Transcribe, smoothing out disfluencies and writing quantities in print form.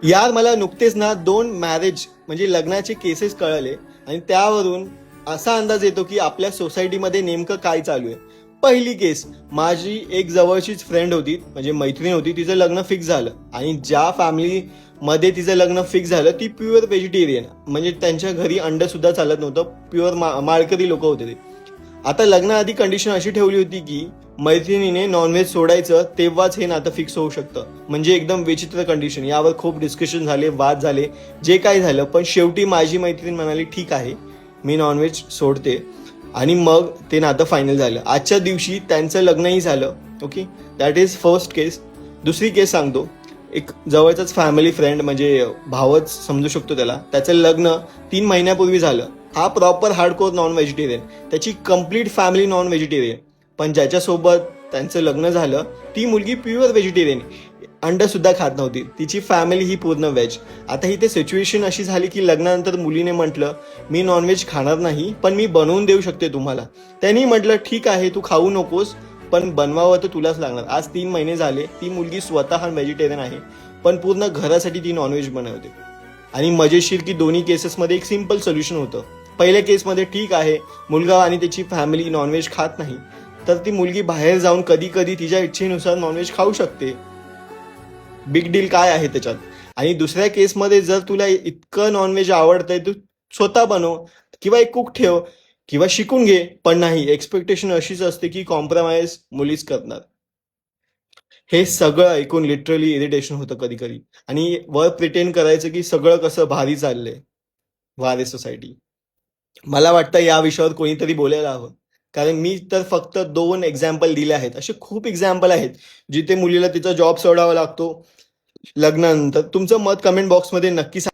यार मला नुकतेच ना 2 मॅरेज म्हणजे लग्नाचे केसेस कळले आणि त्यावरून असा अंदाज येतो की आपल्या सोसायटीमध्ये नेमकं काय चालू आहे. पहिली केस, माझी एक जवळचीच फ्रेंड होती, म्हणजे मैत्रीण होती, तिचं लग्न फिक्स झालं आणि ज्या फॅमिलीमध्ये तिचं लग्न फिक्स झालं ती प्युअर व्हेजिटेरियन, म्हणजे त्यांच्या घरी अंड सुद्धा चालत नव्हतं, प्युअर माळकरी लोक होते ते. आता लग्नाआधी कंडिशन अशी ठेवली होती की मैत्रिणीने नॉनव्हेज सोडायचं तेव्हाच हे नातं फिक्स होऊ शकतं. म्हणजे एकदम विचित्र कंडिशन. यावर खूप डिस्कशन झाले, वाद झाले, जे काय झालं, पण शेवटी माझी मैत्रीण म्हणाली ठीक आहे, मी नॉनव्हेज सोडते, आणि मग ते नातं फायनल झालं. आजच्या दिवशी त्यांचं लग्नही झालं. ओके, दॅट इज फर्स्ट केस. दुसरी केस सांगतो. एक जवळचाच फॅमिली फ्रेंड, म्हणजे भावच समजू शकतो त्याला, त्याचं लग्न 3 महिन्यापूर्वी झालं. हा प्रॉपर हार्डकोर नॉन व्हेजिटेरियन, त्याची कम्प्लीट फॅमिली नॉन व्हेजिटेरियन. पण ज्याच्यासोबत त्यांचं लग्न झालं ती मुलगी प्युअर व्हेजिटेरियन, अंड सुद्धा खात नव्हती, तिची फॅमिली ही पूर्ण व्हेज. आता ही ते सिच्युएशन अशी झाली की लग्नानंतर मुलीने म्हटलं मी नॉनव्हेज खाणार नाही, पण मी बनवून देऊ शकते तुम्हाला. त्यांनी म्हटलं ठीक आहे, तू खाऊ नकोस, पण बनवावं तर तुलाच लागणार. आज 3 महिने झाले, ती मुलगी स्वतः व्हेजिटेरियन आहे, पण पूर्ण घरासाठी ती नॉनव्हेज बनवते. आणि मजेशीर की दोन्ही केसेसमध्ये एक सिम्पल सोल्युशन होतं. पहिल्या केसमध्ये ठीक आहे, मुलगा आणि त्याची फॅमिली नॉनव्हेज खात नाही, तर ती मुलगी बाहेर जाऊन कधी कधी तिच्या इच्छेनुसार नॉनव्हेज खाऊ शकते. बिग डील काय आहे त्याच्यात? आणि दुसऱ्या केसमध्ये जर तुला इतकं नॉनव्हेज आवडतंय, तू स्वतः बनव किंवा एक कुक ठेव किंवा शिकून घे. पण नाही, एक्सपेक्टेशन अशीच असते की कॉम्प्रोमाइज मुलीच करणार. हे सगळं ऐकून लिटरली इरिटेशन होतं कधी कधी. आणि वर प्रिटेंड करायचं की सगळं कसं भारी चाललंय. वारे सोसायटी. मला वाटतं या विषयावर कोणीतरी बोलायला हवं. कारण मी तर फक्त 2 एक्झाम्पल दिले आहेत, असे खूप एक्झाम्पल आहेत जिथे मुलीला तिचा जॉब सोडावा लागतो लग्नानंतर. तुमचं मत कमेंट बॉक्समध्ये नक्की सांगा.